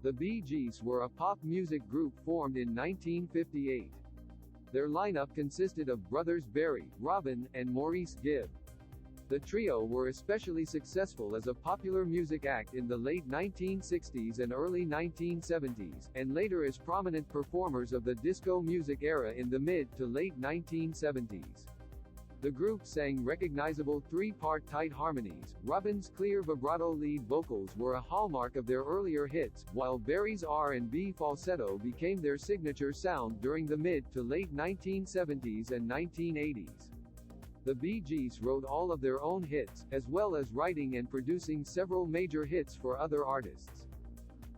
The Bee Gees were a pop music group formed in 1958. Their lineup consisted of brothers Barry, Robin, and Maurice Gibb. The trio were especially successful as a popular music act in the late 1960s and early 1970s, and later as prominent performers of the disco music era in the mid to late 1970s. The group sang recognizable three-part tight harmonies. Robin's clear vibrato lead vocals were a hallmark of their earlier hits, while Barry's R&B falsetto became their signature sound during the mid to late 1970s and 1980s. The Bee Gees wrote all of their own hits, as well as writing and producing several major hits for other artists.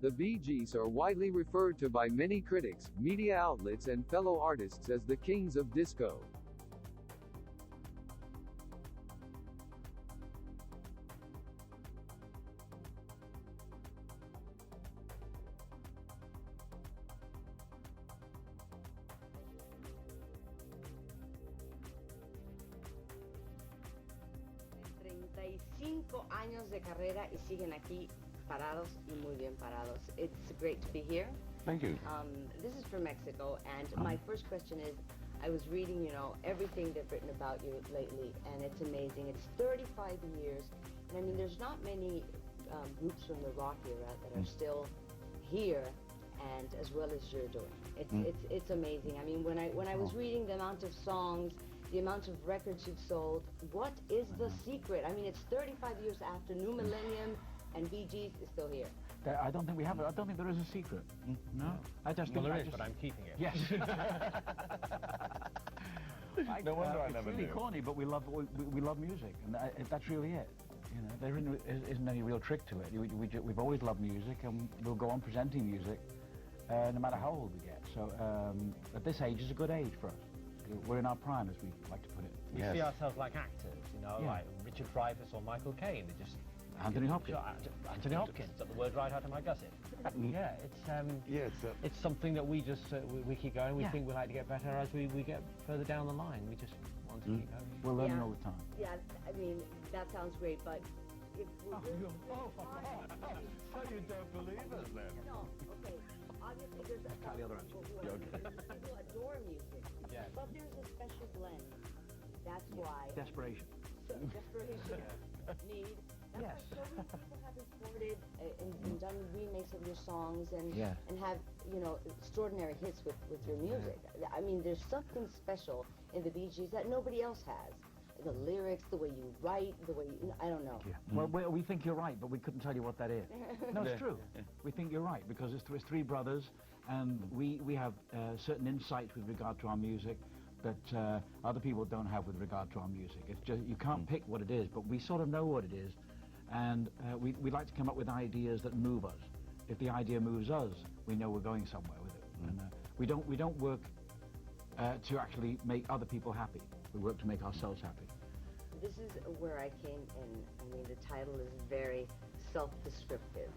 The Bee Gees are widely referred to by many critics, media outlets and fellow artists as the kings of disco. Años de carrera y siguen aquí parados y muy bien parados. It's great to be here. Thank you. This is from Mexico, and my first question is, I was reading, everything they've written about you lately, and it's amazing. It's 35 years, and I mean, there's not many groups from the rock era that are still here, and as well as you're doing. It's amazing. I mean, when I was reading the amount of songs, the amount of records you've sold, what is the secret? I mean, it's 35 years after New Millennium, and Bee Gees is still here. I don't think we have it. I don't think there is a secret. No? I just think there is, but I'm keeping it. Yes. No wonder I never It's knew. really corny, but we love music, and that's really it. There isn't any real trick to it. We've always loved music, and we'll go on presenting music no matter how old we get. So at this age is a good age for us. We're in our prime, as we like to put it. We see ourselves like actors, like Richard Dreyfuss or Michael Caine. They just Anthony Hopkins. Anthony Hopkins. Got the word right out of my gusset. Yeah, it's something that we just we keep going. We think we like to get better as we get further down the line. We just want to keep going. We're learning all the time. Yeah, I mean, that sounds great, but if we're So you don't believe us then? No, okay. Obviously, there's a Cut the other end. people adore music, but there's a special blend. That's why. Desperation. Desperation, need. That's why so many people have recorded and done remakes of your songs and have extraordinary hits with your music. I mean, there's something special in the Bee Gees that nobody else has. The lyrics, the way you write, the way you, I don't know. Yeah. Well, we think you're right, but we couldn't tell you what that is. No, it's true. We think you're right because it's three brothers, and we have certain insights with regard to our music that other people don't have with regard to our music. It's just you can't pick what it is, but we sort of know what it is, and we like to come up with ideas that move us. If the idea moves us, we know we're going somewhere with it. And we don't work to actually make other people happy. We work to make ourselves happy. This is where I came in. I mean, the title is very self-descriptive,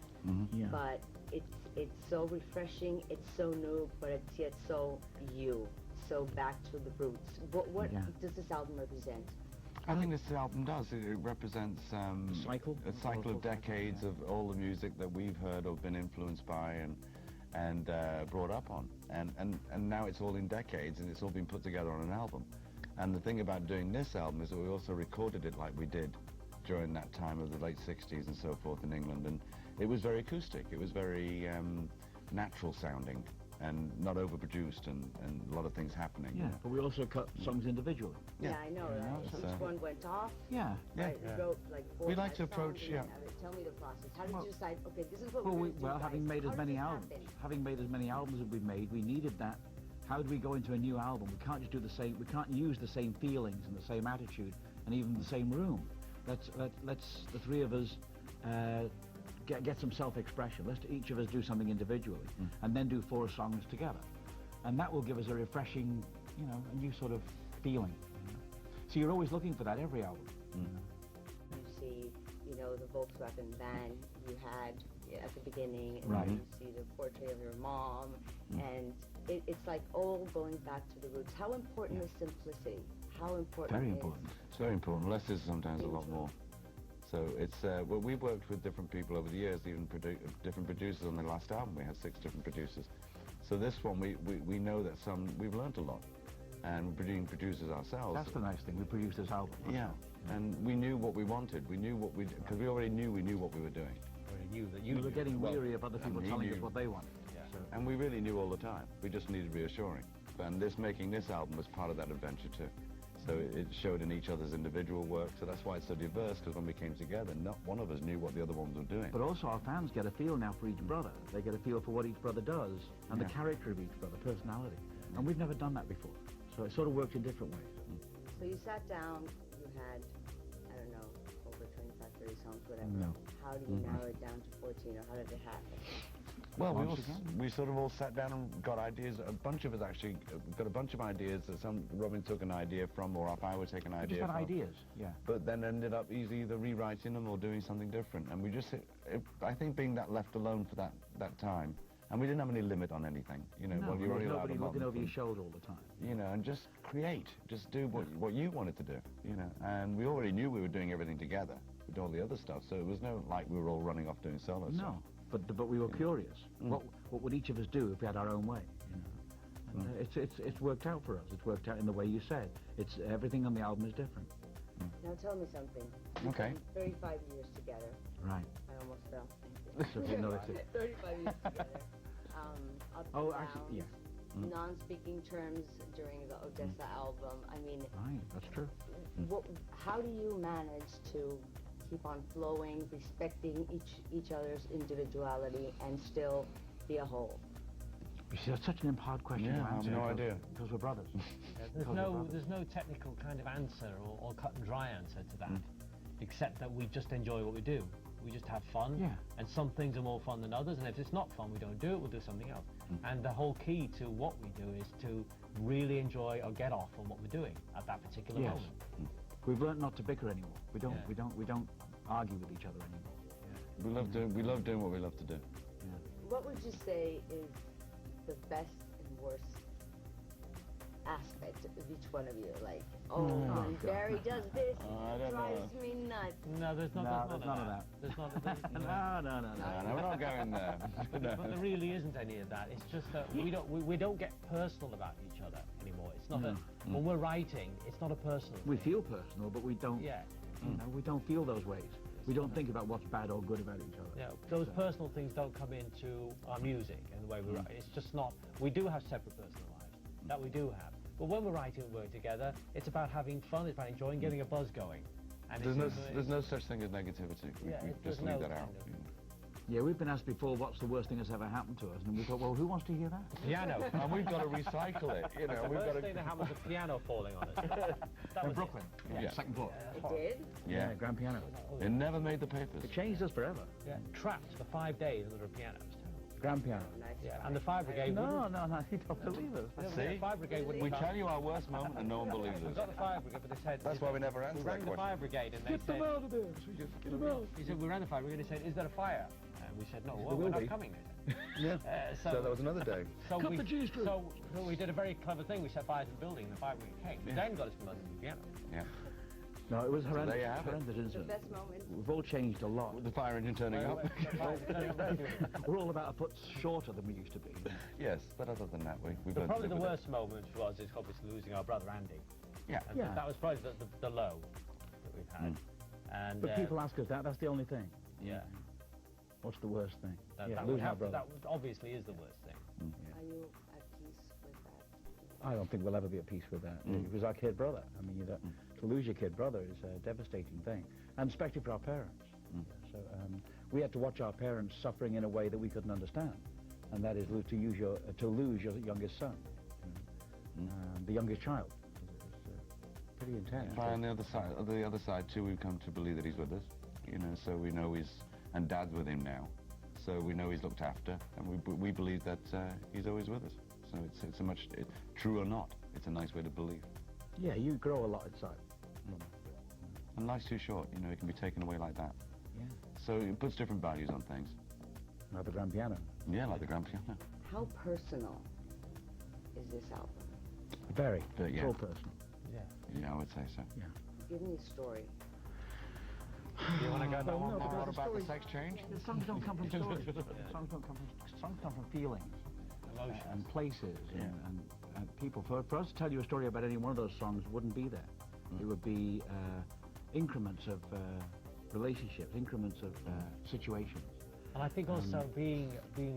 but it's so refreshing, it's so new, but it's yet so you, so back to the roots. What does this album represent? I think this album does. It represents a cycle of decades of all the music that we've heard or been influenced by and brought up on. And now it's all in decades, and it's all been put together on an album. And the thing about doing this album is that we also recorded it like we did during that time of the late 60s and so forth in England. And it was very acoustic. It was very natural sounding and not overproduced and a lot of things happening. Yeah, but we also cut songs individually. Yeah, I know, right? Each one went off. Yeah. I wrote like 4 We like to songs, approach, Tell me the process. How did you decide, okay, this is what we're going to do, guys? having made as many albums as we've made, we needed that. How do we go into a new album? We can't just do the same, we can't use the same feelings and the same attitude and even the same room. Let's the three of us get some self-expression. Let's each of us do something individually and then do 4 songs together. And that will give us a refreshing, a new sort of feeling. So you're always looking for that every album. You see, the Volkswagen van you had at the beginning, and right. You see the portrait of your mom, and it's like all going back to the roots. How important is simplicity? How important Very is important. It's very important. Less is sometimes a lot more. So it's, well, we've worked with different people over the years, even different producers on the last album. We had 6 different producers. So this one, we know that we've learned a lot. And we're being producers ourselves. That's the nice thing, we produced this album. Yeah, and we knew what we wanted. We knew what because we already knew what we were doing. Knew that we were getting weary of other people telling us what they wanted. Yeah. So. And we really knew all the time. We just needed reassuring. And making this album was part of that adventure too. So it showed in each other's individual work. So that's why it's so diverse, because when we came together, not one of us knew what the other ones were doing. But also our fans get a feel now for each brother. They get a feel for what each brother does and the character of each brother, personality. And we've never done that before. So it sort of worked in different ways. So you sat down, you had, I don't know, over 25, 30 songs, whatever. No. How do you narrow it down to 14, or how did it happen? Well, we sort of all sat down and got ideas. A bunch of us actually got a bunch of ideas that Robin took an idea from, or if I would take an idea just had from. ideas, yeah. But then ended up either rewriting them or doing something different. And we just, I think being that left alone for that time, and we didn't have any limit on anything. You know, No, well, you're only allowed nobody a month. looking over your shoulder all the time. You know, and just create, just do what you wanted to do, you know. And we already knew we were doing everything together with all the other stuff, so it was no like we were all running off doing solo stuff. No, but we were curious. What would each of us do if we had our own way? You know, and it's worked out for us. It's worked out in the way you said. It's everything on the album is different. Now tell me something. Okay. 35 years together. Right. I almost fell. So you know, it's 35 years together. Ups and Oh, downs, actually, yeah. non-speaking terms during the Odessa album. I mean, Right, that's true. how do you manage to keep on flowing, respecting each other's individuality, and still be a whole? You see, that's such an hard question Yeah, to I have answer. no idea. Because we're brothers. There's no technical kind of answer or cut and dry answer to that, except that we just enjoy what we do. We just have fun, Yeah. and some things are more fun than others, and if it's not fun, we don't do it, we'll do something else. And the whole key to what we do is to really enjoy or get off on what we're doing at that particular Yes. moment. We've learned not to bicker anymore. We don't argue with each other anymore. Yeah. We love doing what we love to do. What would you say is the best and worst aspect of each one of you? Like, when Barry does this, it drives me nuts. No, there's none of of that. There's not. No. No, we're not going there. But there really isn't any of that. It's just that we don't get personal about each other anymore. It's not when we're writing, it's not a personal We thing. feel personal, but we don't. Yeah. You know, we don't feel those ways. We don't think about what's bad or good about each other. Yeah, those personal things don't come into our music and the way we write. It's just not. We do have separate personal lives. That we do have. But when we're writing and working together, it's about having fun. It's about enjoying, getting a buzz going. And There's no such thing as negativity. We just leave that out. Yeah, we've been asked before, what's the worst thing that's ever happened to us? And we thought, well, who wants to hear that? Piano. And we've got to recycle it. You know, The we've got first to. thing that happened was a piano falling on us. That In was Brooklyn. Yeah. Second floor. It did? Yeah. Grand piano. It never made the papers. It changed us forever. Yeah, trapped for 5 days under a piano. It was terrible. Grand piano. Nice. Yeah, and the fire brigade No, wouldn't. you don't believe us. See? The fire brigade wouldn't We come. tell you our worst moment and no one believes We us. got the fire brigade, but they said... That's why we never We answer rang that the question. fire brigade and they said... out of there. Get them out. He said, we ran the fire brigade and they said, is there a fire? And we said, no, well, There we're will not be. coming. They Yeah. said. So that was another day. So Cut we, the G string. So we did a very clever thing. We set fire to the building and the fire brigade came. We then got us from under the piano. Yeah. No, it was horrendous. there you have it. Horrendous The incident. best moment? We've all changed a lot. With the fire engine turning up. We're all about a foot shorter than we used to be. Yes, but other than that, we've learned to Probably live the with it. worst moment was obviously losing our brother Andy. Yeah. And Yeah. that was probably the low that we've had. And But people ask us that. That's the only thing. yeah, What's the worst thing? that Yeah, would losing our have to, brother. obviously is the worst thing. Are you at peace with that? I don't think we'll ever be at peace with that. It was our kid brother. I mean, to lose your kid brother is a devastating thing, and especially for our parents. So we had to watch our parents suffering in a way that we couldn't understand, and that is to lose your youngest son, the youngest child. It was pretty intense. But on the other side too, we've come to believe that he's with us. You know, so we know and Dad's with him now, so we know he's looked after, and we believe that he's always with us. So it's true or not, it's a nice way to believe. Yeah, you grow a lot inside. And life's too short, you know, it can be taken away like that. Yeah. So it puts different values on things. Like the grand piano. Yeah, like the grand piano. How personal is this album? Very. But, It's yeah. all personal. Yeah. Yeah, I would say so. Yeah. Give me a story. Do you want to go down one more? What about the sex change? The songs don't come from stories. Songs come from feelings, Emotions. and places, and people. For us to tell you a story about any one of those songs wouldn't be there. It would be increments of relationships, increments of situations. And I think also being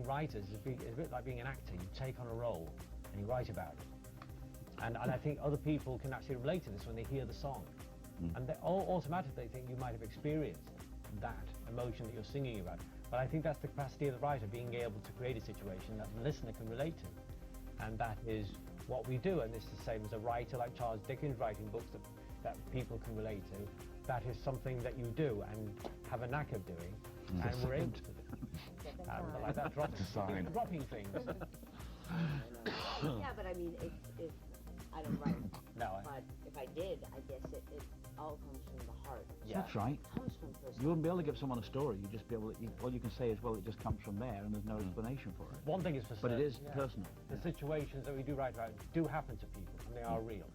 writers is a bit like being an actor. You take on a role and you write about it. And I think other people can actually relate to this when they hear the song. And they all automatically think you might have experienced that emotion that you're singing about. But I think that's the capacity of the writer, being able to create a situation that the listener can relate to. And that is what we do. And this is the same as a writer like Charles Dickens writing books that people can relate to. That is something that you do and have a knack of doing, and we're able to do. Like that, dropping things. Yeah, but I mean, if I don't write, No, but if I did, I guess it all comes from the heart. Yeah. That's right. It comes from personal. You wouldn't be able to give someone a story. You just be able to, all you can say is, well, it just comes from there, and there's no explanation for it. One thing is for But certain, it is personal. The situations that we do write about do happen to people, and they are real.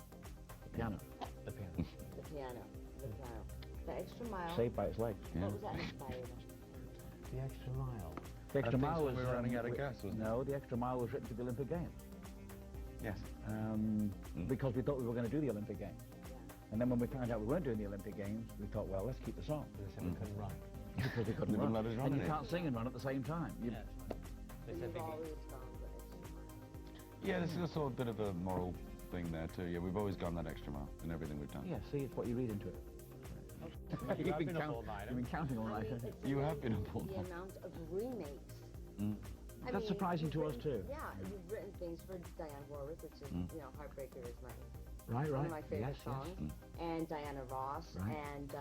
The piano. The piano. The piano. The piano. The extra mile. Saved by its legs. What was that inspired of? The extra mile. The extra think mile when was we were running out of gas, wasn't it? No, the extra mile was written for the Olympic Games. Yes. Because we thought we were going to do the Olympic Games. Yeah. And then when we found out we weren't doing the Olympic Games, we thought, well, let's keep the song. They said we couldn't run. Because we couldn't They run. wouldn't let us run And you it. can't sing and run at the same time. You, Yeah, that's right. They And said you've we always gone the extra mile. Yeah, this is also a bit of a moral thing there too. Yeah, we've always gone that extra mile in everything we've done. yeah, see, it's what you read into it. I've been up all night. You've been counting all night. I mean, haven't you? it's You have amazing been up all the night. amount of remakes. I That's mean, surprising you've to us written- too. Yeah, you've written things for Diane Warwick, which is, you know, Heartbreaker is Right, one right. of my favorite yes, songs, yes. and Diana Ross, Right. and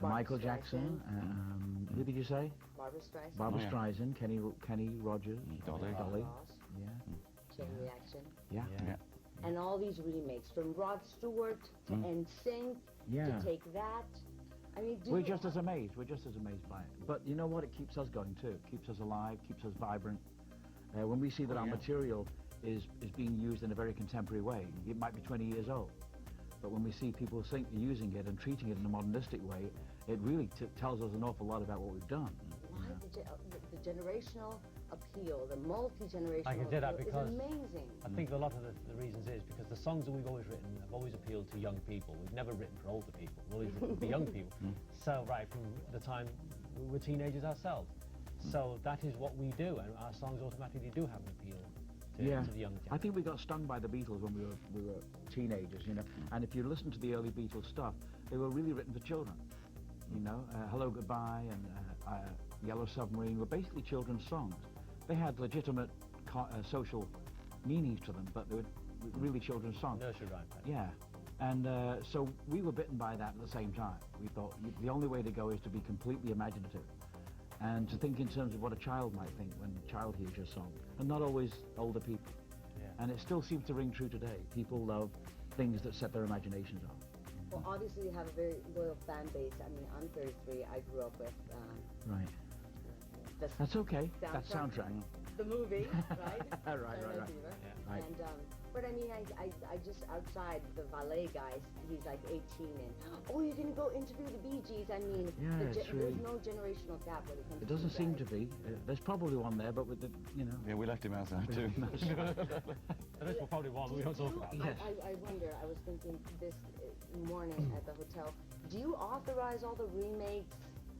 Michael Jackson. Who did you say? Barbara Streisand, Barbara Oh, yeah. Streisand, Kenny Rogers, Dolly. Diana Dolly. Ross, Yeah, Chain Reaction, yeah, Yeah. and all these remakes from Rod Stewart to NSYNC yeah. to Take That. I mean, We're just as amazed. We're just as amazed by it. But you know what? It keeps us going too. It keeps us alive. Keeps us vibrant. When we see that our material is being used in a very contemporary way, it might be 20 years old, but when we see people using it and treating it in a modernistic way, it really tells us an awful lot about what we've done. Why the generational appeal, the multi-generational I can do that appeal because is amazing. I think a lot of the reasons is because the songs that we've always written have always appealed to young people. We've never written for older people. We've always written for young people. So right from the time we were teenagers ourselves. So that is what we do, and our songs automatically do have an appeal to the young generation. I think we got stung by the Beatles when we were teenagers, you know. And if you listen to the early Beatles stuff, they were really written for children. You know, Hello Goodbye and Yellow Submarine were basically children's songs. They had legitimate social meanings to them, but they were really children's songs. Nursery rhyme. Yeah. And so we were bitten by that at the same time. We thought the only way to go is to be completely imaginative and to think in terms of what a child might think when a child hears your song, and not always older people. Yeah. And it still seems to ring true today. People love things that set their imaginations off. Well, obviously you have a very loyal fan base. I mean, I'm 33. I grew up with Right. the That's okay. That's soundtrack. the movie, right? Right. Saturday Fever. Yeah. Right. And but I mean, I just outside the valet guy, he's like 18, and oh, you're gonna go interview the Bee Gees. I mean, Yeah, it's there's really- no generational gap when it comes. It doesn't you seem guys. to be. There's probably one there, but with the, you know. Yeah, we left him outside too. There is probably one we don't talk about. Yes. I wonder. I was thinking this morning at the hotel. Do you authorize all the remakes?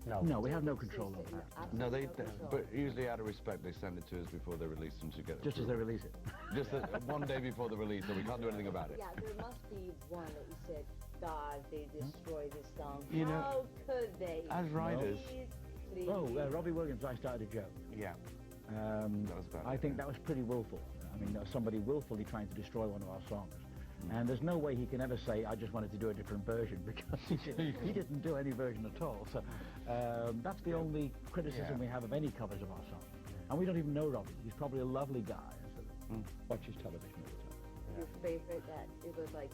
No, we have no control over that. No, Absolutely they, control. but usually out of respect, they send it to us before they release them to get it. Just as they release it. Just one day before the release, so we can't do anything about it. Yeah, there must be one that you said, God, they destroyed this song. You know, How could they? as writers- Please. Oh, Robbie Williams, I started a joke. Yeah. That was about I it, think yeah. that was pretty willful. I mean, that was somebody willfully trying to destroy one of our songs. And there's no way he can ever say, I just wanted to do a different version, because he didn't do any version at all. So that's the only criticism we have of any covers of our songs. And we don't even know Robbie. He's probably a lovely guy and sort of watches television all the time. Your favorite that it was like,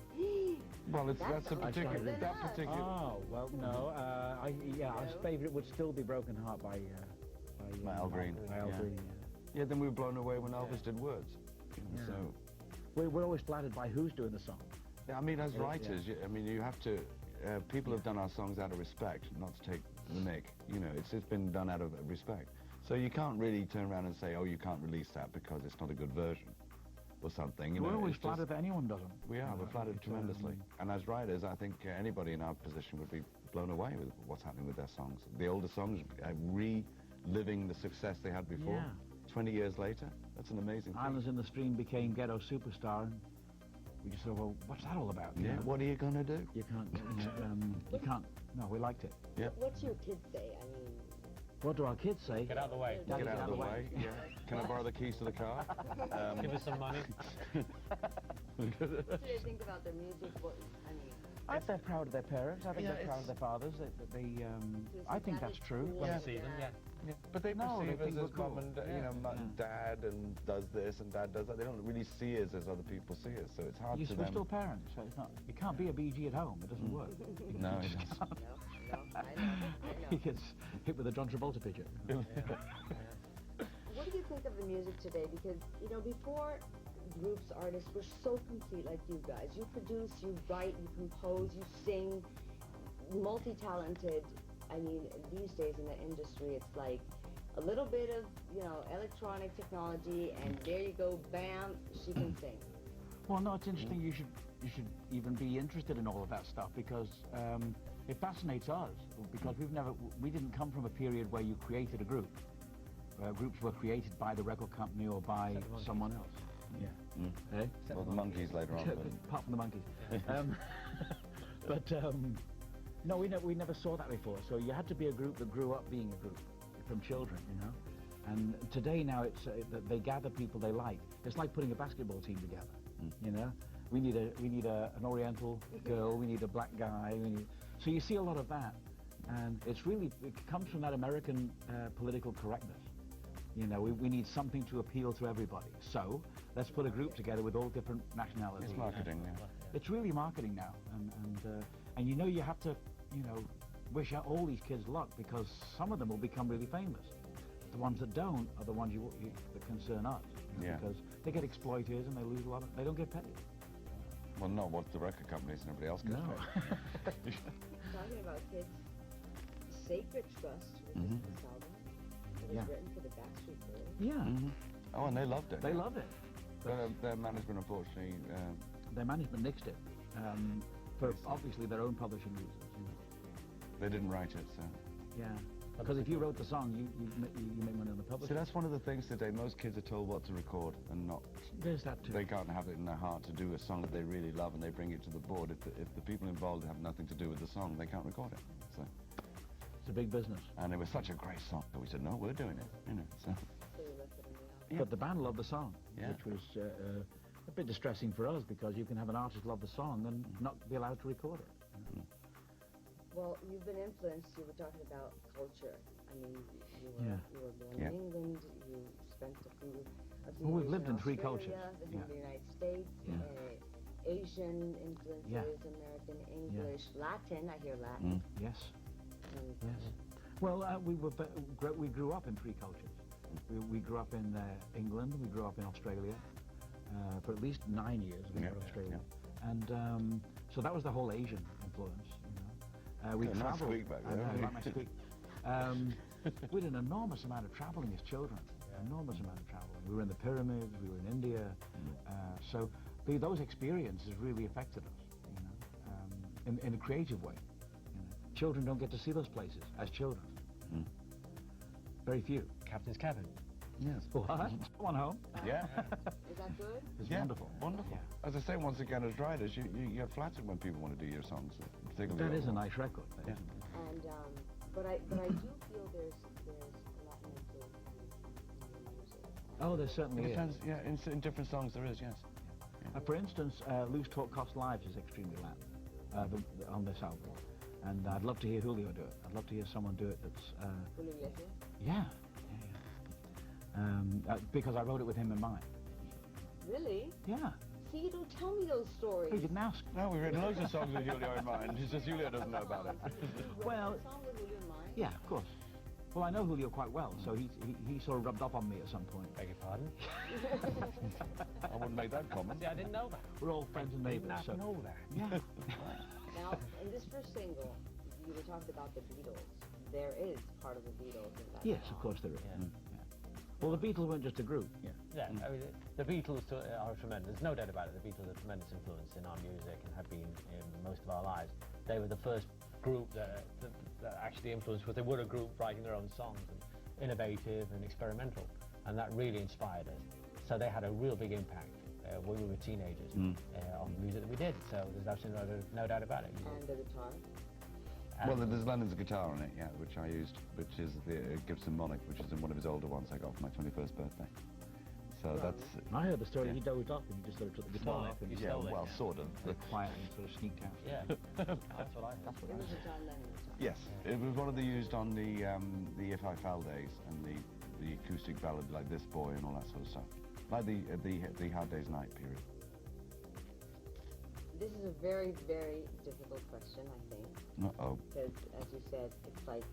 Well, it's, That that's a sounds particular. better than That us. particular. Oh, well, no. Our favourite would still be Broken Heart by Al Green. By Al Yeah. Green, Yeah, then we were blown away when Elvis did words. You know, Yeah. So, We're always flattered by who's doing the song. yeah, I mean, as Yeah, writers, I mean, you have to. people have done our songs out of respect, not to take the mick. You know, it's been done out of respect. So you can't really turn around and say, oh, you can't release that because it's not a good version or something. You know, we're always flattered that anyone doesn't. We are. We're flattered tremendously. And as writers, I think anybody in our position would be blown away with what's happening with their songs. The older songs reliving the success they had before. Yeah. 20 years later, that's an amazing thing. Islands in the Stream became Ghetto Superstar, and we just thought, well, what's that all about? Yeah. What are you going to do? You can't. You can't. No, we liked it. Yeah. What's your kids say? I mean, what do our kids say? Get out of the way. Get out of the way. Yeah. Can I borrow the keys to the car? Give us some money. what do they think about their music? What, I mean, I think they're proud of their parents. I think they're proud of their fathers. I think that's true. When they see them, yeah. Yeah, but they perceive think us as we're mum cool. and dad and does this and dad does that. They don't really see us as other people see us, so it's hard to We're them. still parents, so it's not. You can't be a BG at home. It doesn't work. No, it doesn't. no, I know. He gets hit with a John Travolta picture. What do you think of the music today? Because, you know, before groups, artists were so complete like you guys. You produce, you write, you compose, you sing, multi-talented. I mean, these days in the industry, it's like a little bit of, you know, electronic technology, and there you go, bam, she can sing. Well, no, it's interesting. You should even be interested in all of that stuff because it fascinates us. Because we didn't come from a period where you created a group. Groups were created by the record company or by someone else. Yeah. Eh? Well, the monkeys later on. Apart from the monkeys. No, we never saw that before. So you had to be a group that grew up being a group from children, you know. And today now it's that they gather people they like. It's like putting a basketball team together, you know. We need an Oriental girl. We need a black guy. So you see a lot of that, and it comes from that American political correctness. You know, we need something to appeal to everybody. So let's put a group together with all different nationalities. It's marketing, yeah. It's really marketing now, and you know you have to, you know, wish out all these kids luck because some of them will become really famous. The ones that don't are the ones that concern us. You know, Yeah. Because they get exploited and they lose a lot. They don't get paid. Well, not what the record companies and everybody else gets paid. Talking about kids, Sacred Trust, which is this album, it was written for the Backstreet Boys. Yeah. Oh, and they loved it. They loved it. Their management, unfortunately, Their management nixed it for obviously their own publishing reasons. You know. they didn't write it, so. Yeah. Because if you wrote the song, you make money on the publishing. So that's one of the things today. Most kids are told what to record and not. There's that too. They can't have it in their heart to do a song that they really love and they bring it to the board. If the people involved have nothing to do with the song, they can't record it. So. It's a big business. And it was such a great song that we said, no, we're doing it. You know. So. So you left it in the album. But the band loved the song, Yeah. which was a bit distressing for us because you can have an artist love the song and not be allowed to record it. You know? Well, you've been influenced. You were talking about culture. I mean, you were born in England. You spent a few Well, we've years lived in three Australia, cultures. then in the United States, Asian influences, American English, Latin. I hear Latin. Yes. And, Yes. Well, we grew up in three cultures. We grew up in England. We grew up in Australia for at least 9 years. We were in Australia, and so that was the whole Asian influence. You know, we Nice traveled. squeak back there. I like my squeak. We did an enormous amount of traveling as children. Enormous amount of traveling. We were in the pyramids. We were in India. So those experiences really affected us. You know, in a creative way. You know, children don't get to see those places as children. Very few. Captain's cabin. Yes. What? One home. Yeah. is that good? It's Yeah. wonderful. Wonderful. Yeah. As I say, once again, as writers, you get flattered when people want to do your songs. Particularly That is a old nice record. That Yeah. is. And but I do feel there's a lot more influence in your music. Oh, there certainly It is. depends, yeah, in different songs there is, yes. For instance, Loose Talk Cost Lives is extremely Latin on this album. And I'd love to hear Julio do it. I'd love to hear someone do it that's... Julio Iglesias? Yeah. Because I wrote it with him in mind. Really? Yeah. See, you don't tell me those stories. Oh, you didn't ask. No, we've written loads of songs with Julio in mind. It's just Julio doesn't know about it. Well, A song with Julio in mind? yeah, of course. Well, I know Julio quite well, so he sort of rubbed off on me at some point. Beg your pardon? I wouldn't make that comment. See, I didn't know that. We're all friends and neighbours. Didn't happen So. all that. Yeah. Now, in this first single, you were talking about the Beatles. There is part of the Beatles in that Yes, song. of course there is. Yeah. Well, the Beatles weren't just a group. Yeah. Yeah, I mean, the Beatles are tremendous. There's no doubt about it. The Beatles are a tremendous influence in our music and have been in most of our lives. They were the first group that actually influenced, but they were a group writing their own songs, and innovative and experimental, and that really inspired us. So they had a real big impact when we were teenagers on the music that we did. So there's absolutely no doubt about it. And the guitar. Well, there's Lennon's guitar on it, yeah, which I used, which is the Gibson Monarch, which is one of his older ones I got for my 21st birthday. So that's... I heard the story, yeah. he dozed off and he just sort of took the guitar off and You Yeah, stole it, well, yeah. sort of. quietly sort of sneaked out. Yeah, that's what I heard. It was a John Lennon song. Yes, it was one of the used on the If I Fell days and the acoustic ballad like This Boy and all that sort of stuff. Like the Hard Day's Night period. This is a very, very difficult question, I think. Uh-oh. Because, as you said, it's like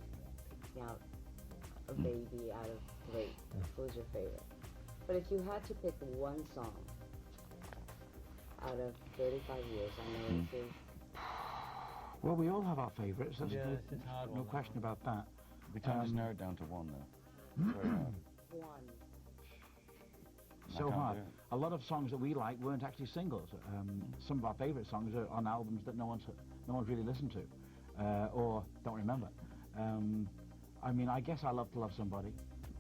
picking out a baby out of grape. Who's your favorite? But if you had to pick one song out of 35 years, I know this is... Well, we all have our favourites. There's Yeah, it's a hard no one, question about that. We can't just narrow it down to one, though. Very hard. one. So can't hard. do it. A lot of songs that we like weren't actually singles. Some of our favourite songs are on albums that no one's really listened to, or don't remember. I mean, I guess I love to love somebody.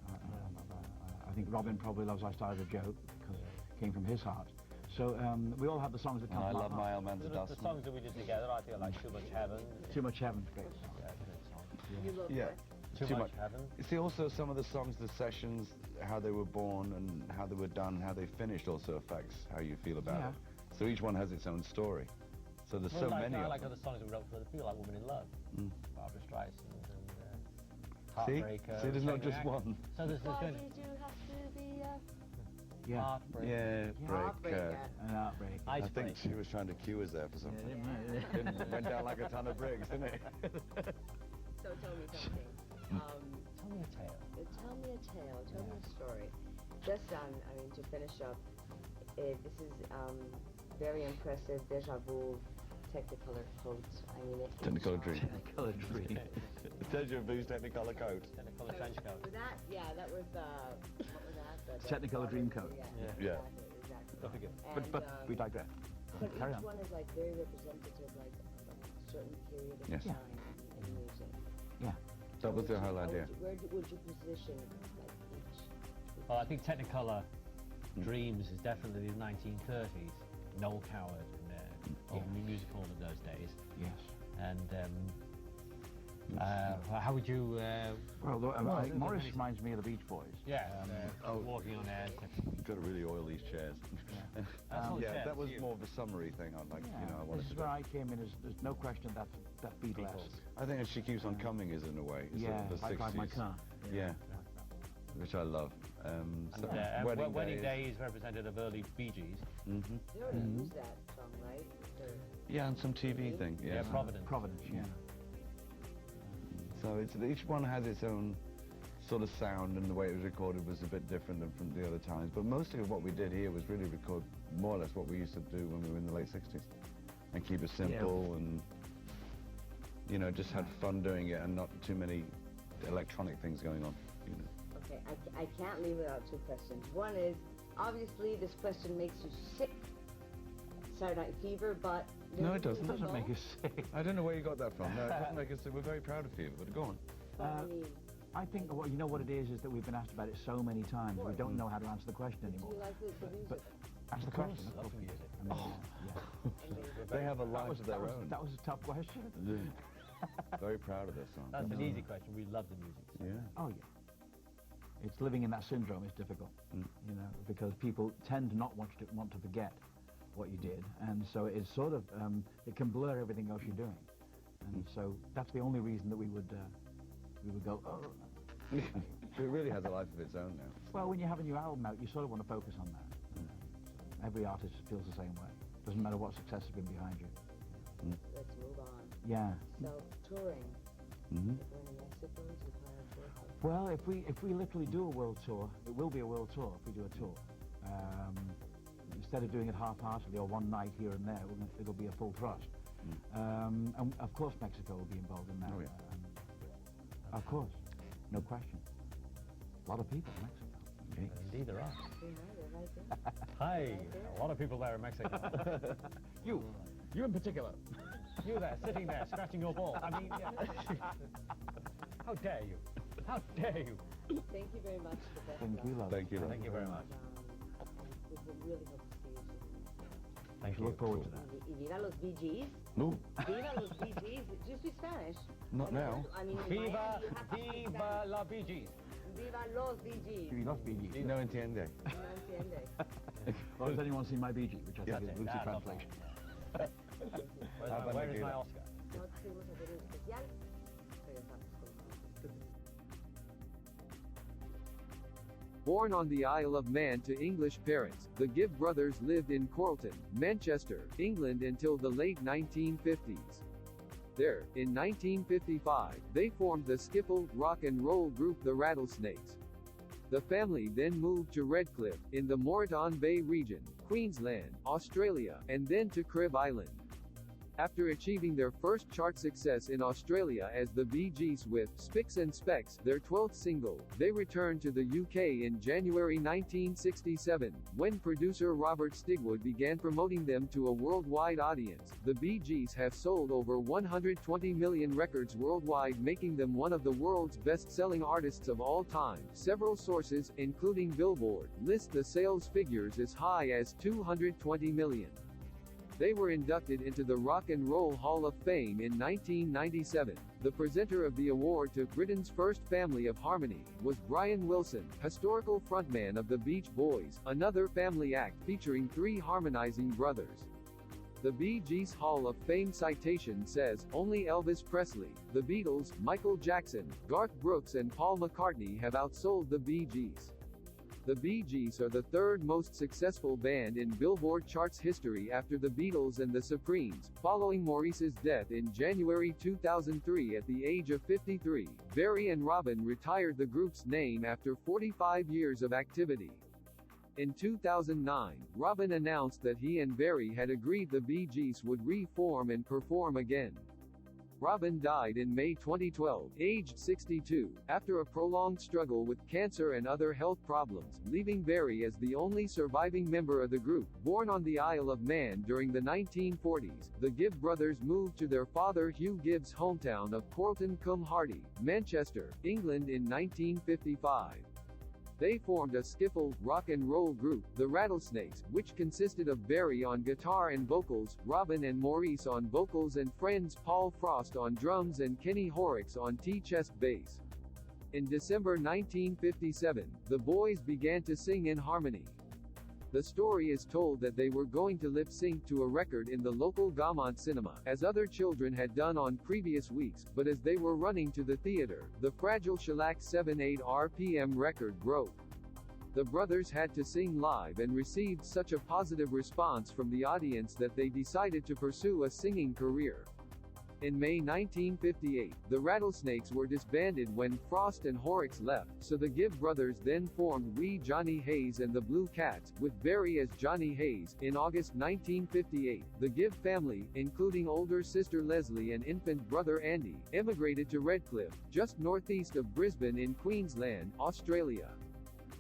I think Robin probably loves I Started a Joke because it came from his heart. So we all have the songs that come And I from our love heart. My Old Man's a The Dustman. songs that we did together, I feel like Too Much Heaven. Too Much Heaven's great. Yeah, great song. You love Yeah. what? Too Much Heaven. You see, also some of the songs, the sessions, how they were born and how they were done, how they finished also affects how you feel about it. So each one has its own story. So there's so many I of like them. other songs that we wrote for other people, like Woman in Love, Barbara Streisand, and See? Heartbreaker. See, there's not just Shane one. So there's Why good did you have to be a... Yeah. Heartbreaker. Yeah, Heartbreaker? An Heartbreak. I think Icebreaker. she was trying to cue us there for something. Yeah. Went down like a ton of bricks, didn't it? So tell me something. Tell me a tale. Tell me a tale. Tell me a story. Just I mean, to finish up, this is very impressive deja vu Technicolor coat. I mean, it. Technicolor dream. Technicolor dream. Deja vu's Technicolor coat. Technicolor trench coat. That, yeah, that was what was that? Technicolor dream coat. Yeah. Exactly. Don't forget. But we digress. But Carry each on. one is like very representative, like of a certain period of Yes. time in music. Yeah. That was the whole How idea. Where would you position like each? Well, I think Technicolor Dreams is definitely the 1930s. Noel Coward and of music hall in those days. Yes. And how would you? Well, I think there's Maurice many- reminds me of the Beach Boys. Yeah, walking on air. You've got to really oil these chairs. That's all Yeah, chairs, that was you. more of a summary thing. I like, you know, I wanted this to is do. where I came in. There's no question that Beatles. I think She Keeps On Coming is in a way. It's Yeah, sort of the I drive my 60s. car. Yeah, which I love. So, And Wedding Days represented of early Bee Gees. Mm-hmm. They already used that song, right? Yeah, and some TV thing. Yeah. Yeah, Providence. Providence, yeah. So each one has its own sort of sound, and the way it was recorded was a bit different than from the other times. But mostly of what we did here was really record more or less what we used to do when we were in the late 60s, and keep it simple and, you know, just had fun doing it and not too many electronic things going on. You know. Okay, I can't leave without two questions. One is, obviously this question makes you sick. Saturday Night Fever, but... No, it doesn't. It doesn't make us sick. I don't know where you got that from. No, it doesn't make us. We're very proud of Fever, but go on. I mean, I think you know what it is that we've been asked about it so many times. We don't know how to answer the question do anymore. you like the music? But ask the question. Love the music. I mean, yeah. They have a life of their own. That was a tough question. Very proud of this song. That's an easy question. We love the music. Yeah. Oh yeah. It's living in that syndrome is difficult, you know, because people tend to not want to forget what you did, and so it's sort of it can blur everything else you're doing, and so that's the only reason that we would go. Oh. It really has a life of its own now. Well, when you have a new album out, you sort of want to focus on that. Every artist feels the same way. Doesn't matter what success has been behind you. Let's move on. Yeah. So, touring. Mm-hmm. If we're in Mexico, do you plan on touring? Well, if we literally do a world tour, it will be a world tour if we do a tour. Instead of doing it half-heartedly or one night here and there, it'll be a full thrust. And of course Mexico will be involved in that. Oh, yeah. Of course, no question. A lot of people in Mexico. Okay. Indeed there are. They're right there. Hi, a lot of people there in Mexico. You in particular. You there, sitting there, scratching your ball. I mean, yeah. How dare you? How dare you? Thank you very much. Thank you, love. Thank you. Thank you very much. We really hope to see you soon. Thank you. Look forward to that. Y viva los Bee Gees. No, Viva los Bee Gees. Do you speak Spanish? not now. I mean, in Viva, Miami, you have to speak viva Spanish. la Bee Gees. Viva los Bee Gees. You lost BG. No entiende. No entiende. Well, has anyone seen my BG, which I Yeah. think is loosely translation? Where is my Oscar? No tenemos a ver un especial. Regresamos con más. Born on the Isle of Man to English parents, the Gibb brothers lived in Chorlton, Manchester, England until the late 1950s. There, in 1955, they formed the skiffle rock and roll group the Rattlesnakes. The family then moved to Redcliffe, in the Moreton Bay region, Queensland, Australia, and then to Crib Island. After achieving their first chart success in Australia as the Bee Gees with Spicks and Specks, their 12th single, they returned to the UK in January 1967, when producer Robert Stigwood began promoting them to a worldwide audience. The Bee Gees have sold over 120 million records worldwide, making them one of the world's best-selling artists of all time. Several sources, including Billboard, list the sales figures as high as 220 million. They were inducted into the Rock and Roll Hall of Fame in 1997. The presenter of the award to Britain's first family of harmony was Brian Wilson, historical frontman of the Beach Boys, another family act featuring three harmonizing brothers. The Bee Gees Hall of Fame citation says, only Elvis Presley, the Beatles, Michael Jackson, Garth Brooks and Paul McCartney have outsold the Bee Gees. The Bee Gees are the third most successful band in Billboard charts history after the Beatles and the Supremes. Following Maurice's death in January 2003 at the age of 53, Barry and Robin retired the group's name after 45 years of activity. In 2009, Robin announced that he and Barry had agreed the Bee Gees would reform and perform again. Robin died in May 2012, aged 62, after a prolonged struggle with cancer and other health problems, leaving Barry as the only surviving member of the group. Born on the Isle of Man during the 1940s, the Gibb brothers moved to their father Hugh Gibb's hometown of Chorlton-cum-Hardy, Manchester, England in 1955. They formed a skiffle, rock and roll group, the Rattlesnakes, which consisted of Barry on guitar and vocals, Robin and Maurice on vocals and friends Paul Frost on drums and Kenny Horrocks on tea-chest bass. In December 1957, the boys began to sing in harmony. The story is told that they were going to lip-sync to a record in the local Gaumont cinema, as other children had done on previous weeks, but as they were running to the theater, the fragile shellac 7/8 RPM record broke. The brothers had to sing live and received such a positive response from the audience that they decided to pursue a singing career. In May 1958, the Rattlesnakes were disbanded when Frost and Horrocks left, so the Gibb brothers then formed Wee Johnny Hayes and the Blue Cats, with Barry as Johnny Hayes. In August 1958, the Gibb family, including older sister Leslie and infant brother Andy, emigrated to Redcliffe, just northeast of Brisbane in Queensland, Australia.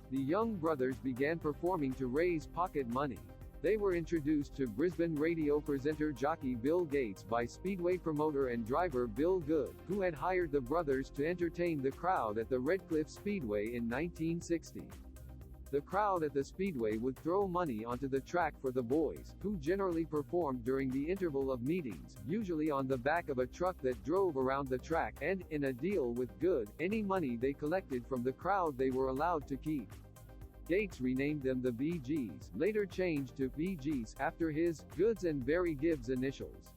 The young brothers began performing to raise pocket money. They were introduced to Brisbane radio presenter jockey Bill Gates by Speedway promoter and driver Bill Good, who had hired the brothers to entertain the crowd at the Redcliffe Speedway in 1960. The crowd at the Speedway would throw money onto the track for the boys, who generally performed during the interval of meetings, usually on the back of a truck that drove around the track, and, in a deal with Good, any money they collected from the crowd they were allowed to keep. Gates renamed them the Bee Gees, later changed to Bee Gees, after his, Good's and Barry Gibb's initials.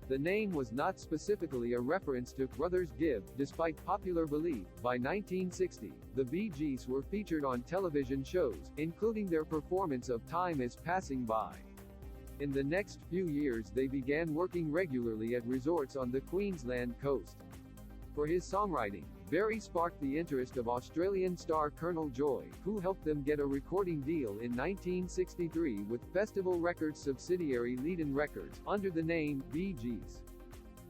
The name was not specifically a reference to Brothers Gibb, despite popular belief. By 1960, the Bee Gees were featured on television shows, including their performance of Time Is Passing By. In the next few years they began working regularly at resorts on the Queensland coast. For his songwriting, Berry sparked the interest of Australian star Colonel Joy, who helped them get a recording deal in 1963 with Festival Records subsidiary Leadon Records, under the name Bee Gees.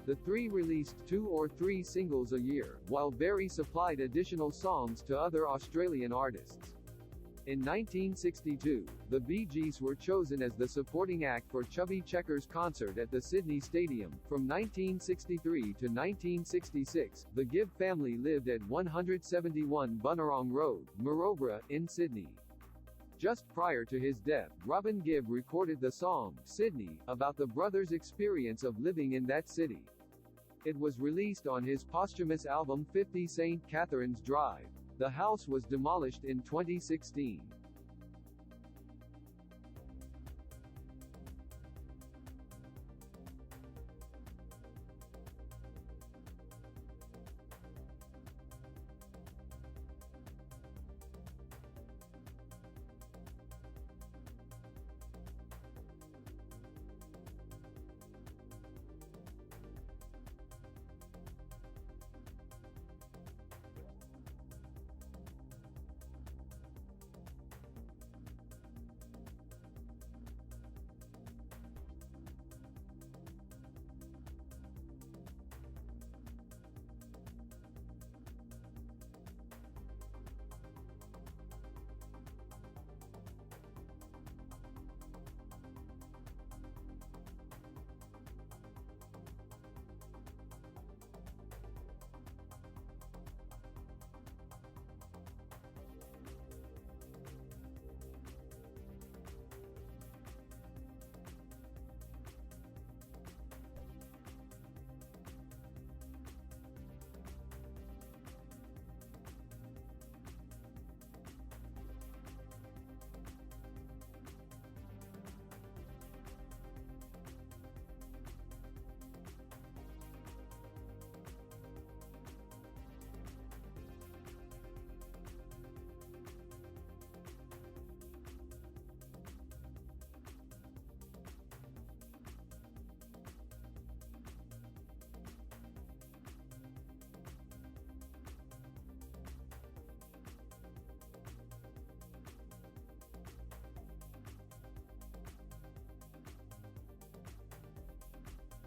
The three released 2 or 3 singles a year, while Berry supplied additional songs to other Australian artists. In 1962, the Bee Gees were chosen as the supporting act for Chubby Checker's concert at the Sydney Stadium. From 1963 to 1966, the Gibb family lived at 171 Bunurong Road, Maroubra, in Sydney. Just prior to his death, Robin Gibb recorded the song, Sydney, about the brothers' experience of living in that city. It was released on his posthumous album 50 St. Catherine's Drive. The house was demolished in 2016.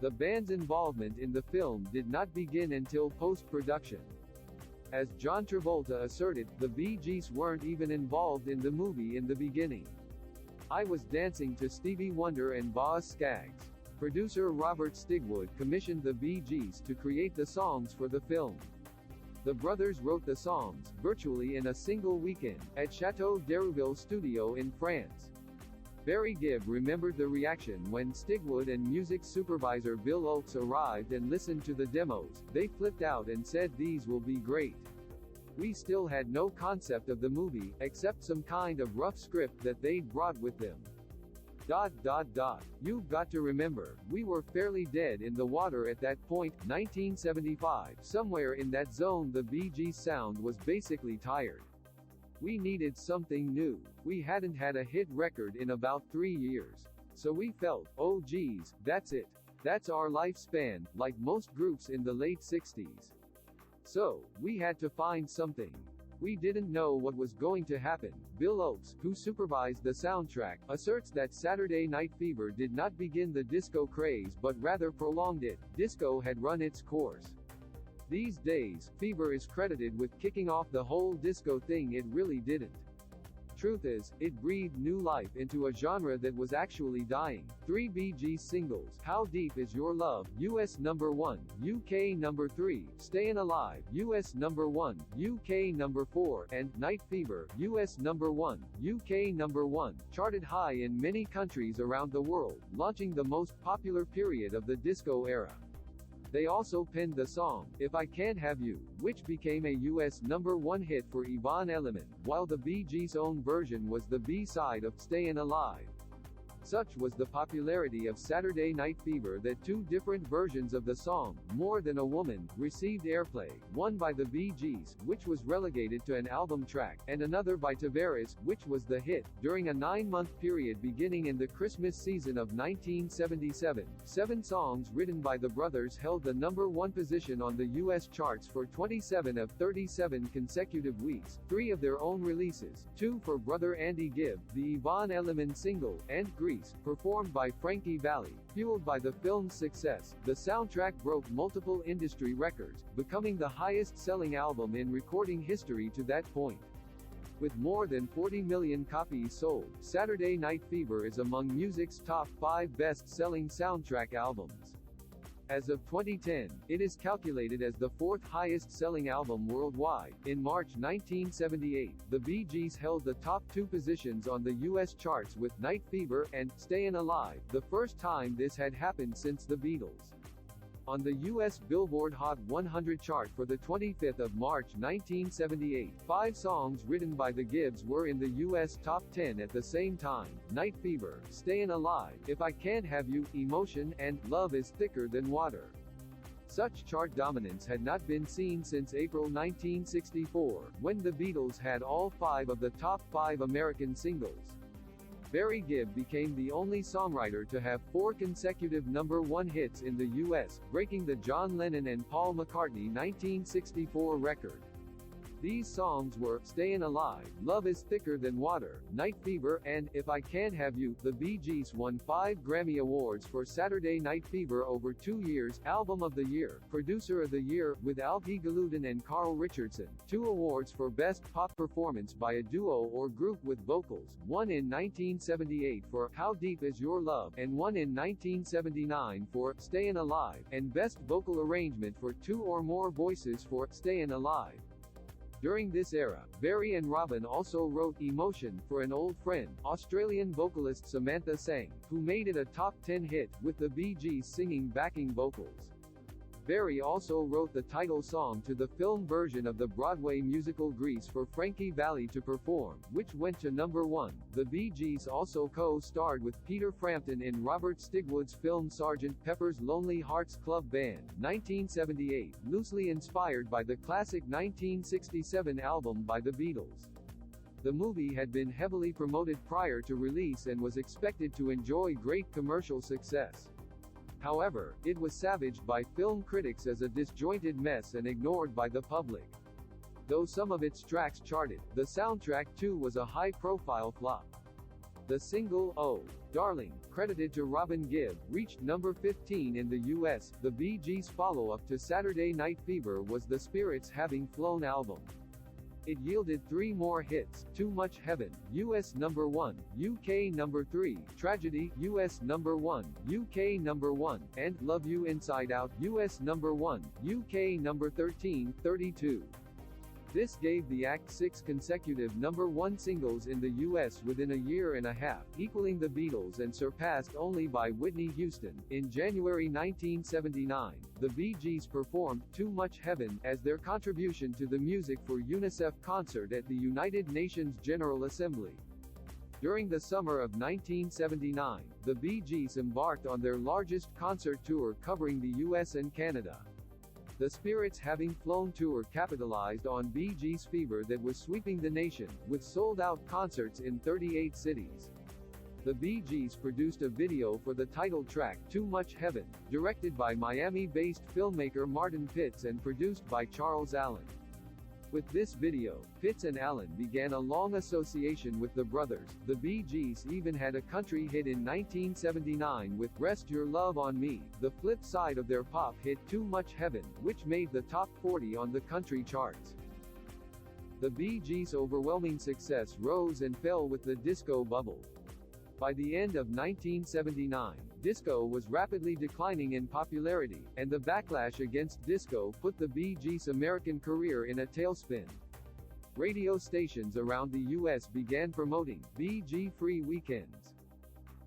The band's involvement in the film did not begin until post-production. As John Travolta asserted, the Bee Gees weren't even involved in the movie in the beginning. I was dancing to Stevie Wonder and Boz Scaggs. Producer Robert Stigwood commissioned the Bee Gees to create the songs for the film. The brothers wrote the songs, virtually in a single weekend, at Chateau d'Herouville studio in France. Berry Gibb remembered the reaction when Stigwood and music supervisor Bill Oakes arrived and listened to the demos. They flipped out and said these will be great. We still had no concept of the movie, except some kind of rough script that they'd brought with them. You've got to remember, we were fairly dead in the water at that point, 1975, somewhere in that zone the Bee Gees sound was basically tired. We needed something new. We hadn't had a hit record in about 3 years. So we felt, oh geez, that's it. That's our lifespan, like most groups in the late 60s. So, we had to find something. We didn't know what was going to happen. Bill Oakes, who supervised the soundtrack, asserts that Saturday Night Fever did not begin the disco craze but rather prolonged it. Disco had run its course. These days, Fever is credited with kicking off the whole disco thing. It really didn't. Truth is, it breathed new life into a genre that was actually dying. 3 Bee Gees singles, How Deep Is Your Love, US number 1, UK number 3, Stayin' Alive, US number 1, UK number 4, and Night Fever, US number 1, UK number 1, charted high in many countries around the world, launching the most popular period of the disco era. They also penned the song, If I Can't Have You, which became a US number 1 hit for Yvonne Elliman, while the Bee Gees' own version was the B-side of Stayin' Alive. Such was the popularity of Saturday Night Fever that two different versions of the song, More Than a Woman, received airplay, one by the Bee Gees, which was relegated to an album track, and another by Tavares, which was the hit. During a 9-month period beginning in the Christmas season of 1977, 7 songs written by the brothers held the #1 position on the U.S. charts for 27 of 37 consecutive weeks, 3 of their own releases, 2 for brother Andy Gibb, the Yvonne Elliman single, and Grease, performed by Frankie Valli. Fueled by the film's success, the soundtrack broke multiple industry records, becoming the highest-selling album in recording history to that point. With more than 40 million copies sold, Saturday Night Fever is among music's top 5 best-selling soundtrack albums. As of 2010, it is calculated as the 4th highest-selling album worldwide. In March 1978, the Bee Gees held the top 2 positions on the U.S. charts with Night Fever and Stayin' Alive, the first time this had happened since the Beatles. On the U.S. Billboard Hot 100 chart for the 25th of March 1978, 5 songs written by the Gibbs were in the U.S. top 10 at the same time: Night Fever, Stayin' Alive, If I Can't Have You, Emotion, and Love Is Thicker Than Water. Such chart dominance had not been seen since April 1964, when the Beatles had all 5 of the top 5 American singles. Barry Gibb became the only songwriter to have 4 consecutive #1 hits in the U.S., breaking the John Lennon and Paul McCartney 1964 record. These songs were Stayin' Alive, Love Is Thicker Than Water, Night Fever, and If I Can't Have You. The Bee Gees won 5 Grammy Awards for Saturday Night Fever over 2 years: Album of the Year, Producer of the Year, with Alfie Galudin and Carl Richardson, 2 awards for Best Pop Performance by a Duo or Group with Vocals, one in 1978 for How Deep Is Your Love, and one in 1979 for Stayin' Alive, and Best Vocal Arrangement for 2 or more voices for Stayin' Alive. During this era, Barry and Robin also wrote Emotion for an Old Friend, Australian vocalist Samantha Sang, who made it a top 10 hit, with the Bee Gees singing backing vocals. Barry also wrote the title song to the film version of the Broadway musical Grease for Frankie Valli to perform, which went to #1. The Bee Gees also co-starred with Peter Frampton in Robert Stigwood's film Sgt. Pepper's Lonely Hearts Club Band, 1978, loosely inspired by the classic 1967 album by the Beatles. The movie had been heavily promoted prior to release and was expected to enjoy great commercial success. However, it was savaged by film critics as a disjointed mess and ignored by the public. Though some of its tracks charted, the soundtrack too was a high-profile flop. The single, Oh, Darling, credited to Robin Gibb, reached number 15 in the U.S. The Bee Gees' follow-up to Saturday Night Fever was the Spirits Having Flown album. It yielded 3 more hits: Too Much Heaven, US #1, UK #3, Tragedy, US #1, UK #1, and Love You Inside Out, US #1, UK #13, 32. This gave the act 6 consecutive #1 singles in the U.S. within a year and a half, equaling the Beatles and surpassed only by Whitney Houston. In January 1979, the Bee Gees performed Too Much Heaven as their contribution to the Music for UNICEF concert at the United Nations General Assembly. During the summer of 1979, the Bee Gees embarked on their largest concert tour covering the U.S. and Canada. The Spirits Having Flown tour capitalized on Bee Gees' fever that was sweeping the nation, with sold-out concerts in 38 cities. The Bee Gees produced a video for the title track, Too Much Heaven, directed by Miami-based filmmaker Martin Pitts and produced by Charles Allen. With this video, Pitts and Allen began a long association with the brothers. The Bee Gees even had a country hit in 1979 with Rest Your Love on Me, the flip side of their pop hit Too Much Heaven, which made the top 40 on the country charts. The Bee Gees' overwhelming success rose and fell with the disco bubble. By the end of 1979, disco was rapidly declining in popularity, and the backlash against disco put the Bee Gees' American career in a tailspin. Radio stations around the U.S. began promoting Bee Gee free weekends.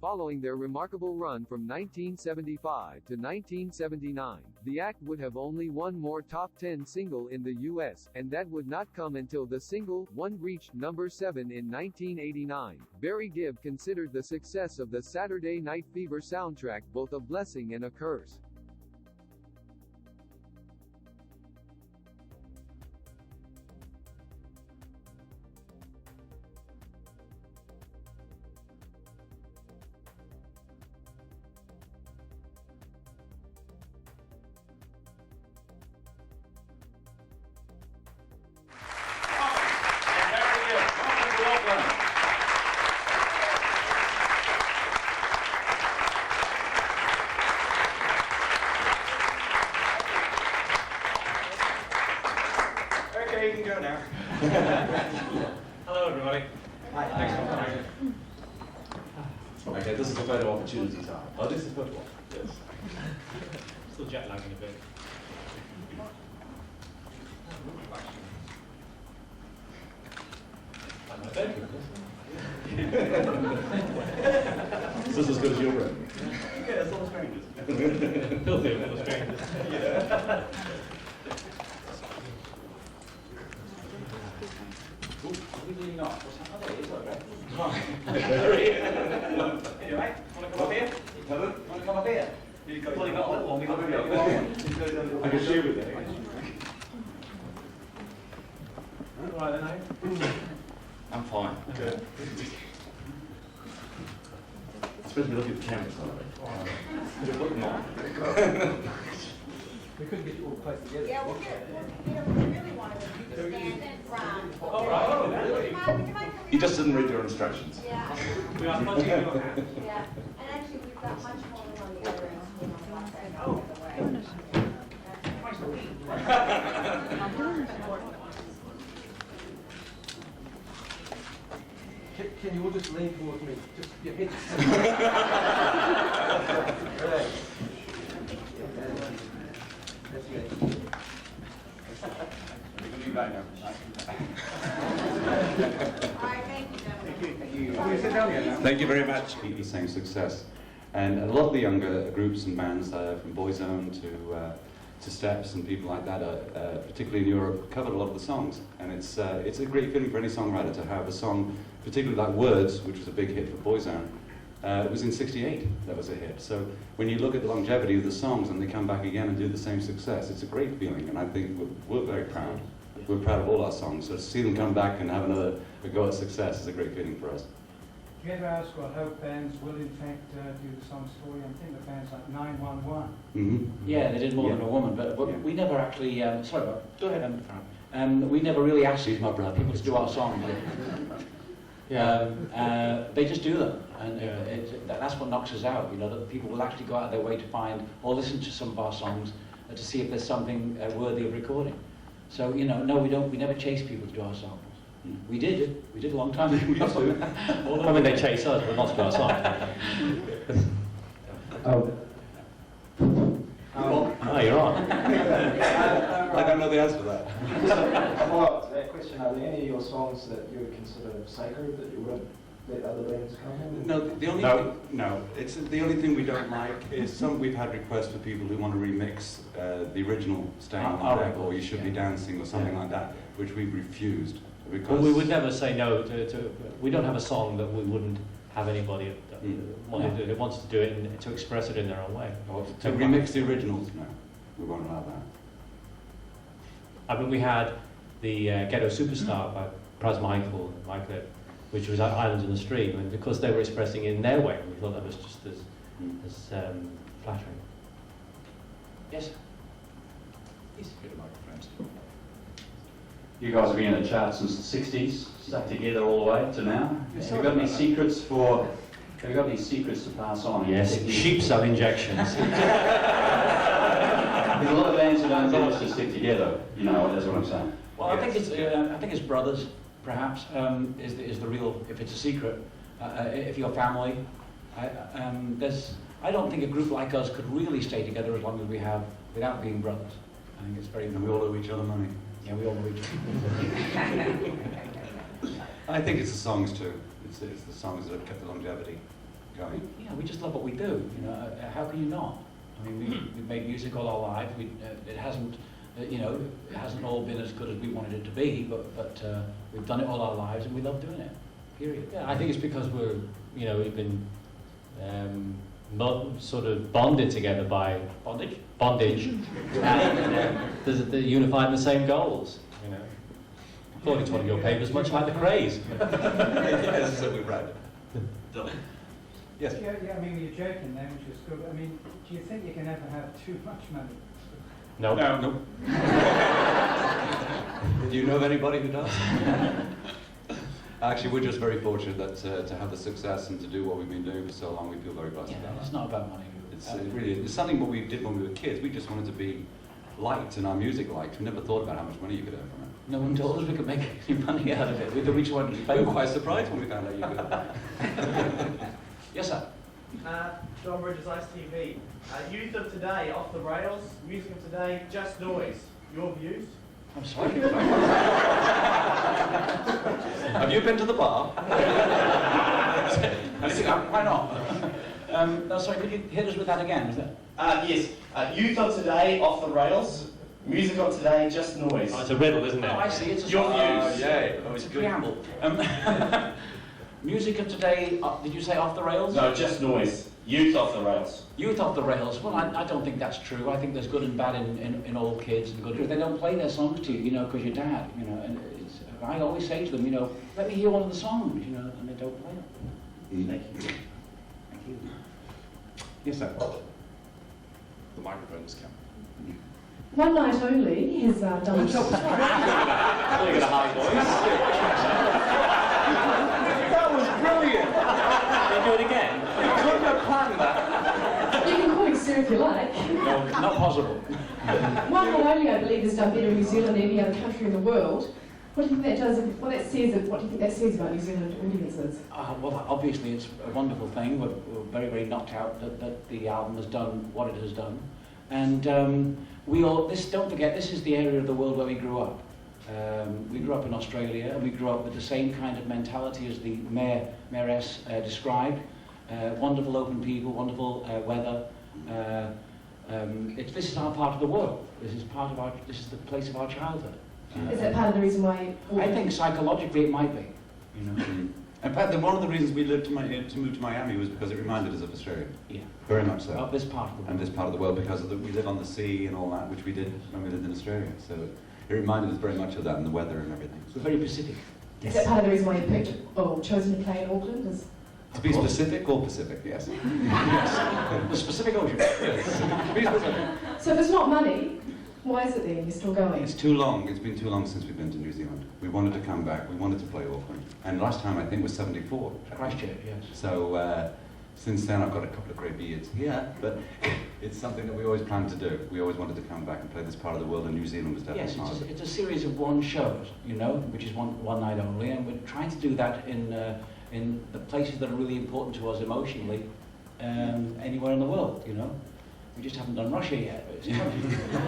Following their remarkable run from 1975 to 1979, the act would have only one more top 10 single in the US, and that would not come until the single, One, reached number 7 in 1989. Barry Gibb considered the success of the Saturday Night Fever soundtrack both a blessing and a curse. Okay, you can go now. Hello, everybody. Hi, thanks for coming. Okay, this is the photo opportunity time. Oh, this is photo op. Yes. Still jet lagging a bit. Thank you. Is this as good as your room? Yeah, it's all strangers. Filthy little strangers. Yeah. Ooh, are we leaning off? What's happening? Oh, there he is, okay. There he is. Hey, mate, want to come up here? Pardon? Want to come up here? Well, you got a little one, we got a little one. I can shoot with it. All right, then, eh? I'm fine. Good. Especially looking at the camera, sorry. Look not. We couldn't get you all close together. Yeah, we'll get, we really wanted to stand in front. All right. Oh, really? You just didn't read your instructions. Yeah. We are punching you on that. Yeah, and actually we've got much more on the other instrument like that out of the way. Can you all just lean towards me? Just your head. Relax. That's good. You can leave back now. All right, thank you, gentlemen. Oh, you sit down here now. Thank you very much. The same success. And a lot of the younger groups and bands, from Boyzone to Steps and people like that, particularly in Europe, covered a lot of the songs. And it's a great feeling for any songwriter to have a song, particularly like Words, which was a big hit for Boyzone. It was in '68 that was a hit. So when you look at the longevity of the songs and they come back again and do the same success, it's a great feeling. And I think we're very proud. We're proud of all our songs. So to see them come back and have another go at success is a great feeling for us. Do you ever ask what hope bands will in fact do the song story? I'm thinking of bands like 911. Mm-hmm. Yeah, they did More Than a Woman, but we never actually, sorry, go ahead, we never really asked these people to do our songs. They just do them, and that's what knocks us out, you know, that people will actually go out of their way to find or listen to some of our songs to see if there's something worthy of recording. So, you know, no, we never chase people to do our songs. We did a long time ago. We used to. I mean, they chase us, but not to our song. Oh, you're on. I don't know the answer to that. Follow-up to that question, are there any of your songs that you would consider sacred that you wouldn't let other bands come in? No, the only it's the only thing we don't like is we've had requests for people who want to remix the original Stayin on Deck or You Should Be Dancing or something like that, which we've refused. Because Well, we would never say no to we don't have a song that we wouldn't have anybody that wants to do it and to express it in their own way. Or to remix the originals, no, we won't allow that. I mean, we had the Ghetto Superstar by Pras Michael, which was Islands in the Stream, and because they were expressing in their way, we thought that was just as flattering. Yes. Please get a microphone. You guys have been in the charts since the '60s, stuck together all the way to now. Have you got any secrets to pass on? Yes, sheep cell injections. There's a lot of bands that don't manage to stick together, you know, that's what I'm saying. Well, I think it's brothers, perhaps, is the real, if it's a secret. If you're family, I don't think a group like us could really stay together as long as we have without being brothers. I think it's very And we all owe each other money. Yeah, we all know each other. I think it's the songs too. It's the songs that have kept the longevity going. Yeah, we just love what we do. You know, how can you not? I mean, we've made music all our lives. It hasn't, you know, it hasn't all been as good as we wanted it to be, but we've done it all our lives, and we love doing it. Period. Yeah, I think it's because we've been sort of bonded together by bondage, and unified in the same goals. You know, according to one of your papers, much like the craze. Yes, so we've read. Yes. Yeah, I mean, you're joking there, which is good. I mean, do you think you can ever have too much money? No. No. Do you know of anybody who does? Actually, we're just very fortunate that to have the success and to do what we've been doing for so long. We feel very blessed about it. It's not about money. It's something what we did when we were kids. We just wanted to be liked and our music liked. We never thought about how much money you could earn from it. No one told us we could make any money out of it. We just wanted to play. We were quite surprised when we found out you could. Yes, sir. John Bridges, Ice TV. Youth of today, off the rails. Music of today, just noise. Your views? I'm sorry. Have you been to the bar? Why not? No, sorry, could you hit us with that again? Is that? Yes. Youth of today, off the rails. Music of today, just noise. Oh, it's a riddle, isn't it? Oh, I see. It's a Your song. views. Yay. Oh, it's a preamble. Music of today, did you say off the rails? No, just noise. Youth off the rails. Youth off the rails. Well, I don't think that's true. I think there's good and bad in all kids. And good. They don't play their songs to you, you know, because you're dad, you know. And I always say to them, you know, let me hear one of the songs, you know, and they don't play it. Thank you. Thank you. Yes, sir. The microphone is coming. One Night Only has done a job. You got a high voice. That was brilliant. Can you do it again? You couldn't have planned that. You can call it Sue if you like. No, not possible. One Night Only, I believe, has done better in New Zealand than any other country in the world. What do you think that does? What do you think that says about New Zealand audiences? Well, obviously it's a wonderful thing. We're very, very knocked out that the album has done what it has done. And don't forget, this is the area of the world where we grew up. We grew up in Australia, and we grew up with the same kind of mentality as the mayoress described. Wonderful open people, wonderful weather. This is our part of the world. This is the place of our childhood. Is that part of the reason why? I think psychologically it might be. You know. In fact, one of the reasons we lived to move to Miami was because it reminded us of Australia. Yeah. Very much so. Of this part of the world. And this part of the world, because we live on the sea and all that, which we did when we lived in Australia. So it reminded us very much of that, and the weather and everything. We're very Pacific. Is that part of the reason why you picked or chosen to play in Auckland? To be specific or Pacific, yes. Yes. The Pacific Ocean. Yes. Be specific. So if it's not money, why is it then you're still going? It's too long. It's been too long since we've been to New Zealand. We wanted to come back. We wanted to play Auckland. And last time I think was 74. Christchurch, yes. So since then I've got a couple of grey beards here, but it's something that we always planned to do. We always wanted to come back and play this part of the world, and New Zealand was definitely part of it. It's a series of one shows, you know, which is one night only, and we're trying to do that in the places that are really important to us emotionally, anywhere in the world, you know. We just haven't done Russia yet.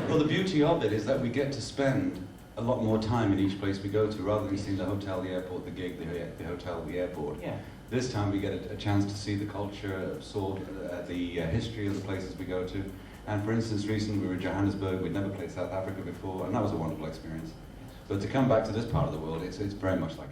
Well, the beauty of it is that we get to spend a lot more time in each place we go to, rather than seeing the hotel, the airport, the gig, the hotel, the airport. Yeah. This time we get a chance to see the culture, absorb the history of the places we go to. And for instance, recently we were in Johannesburg. We'd never played South Africa before, and that was a wonderful experience. But to come back to this part of the world, it's very much like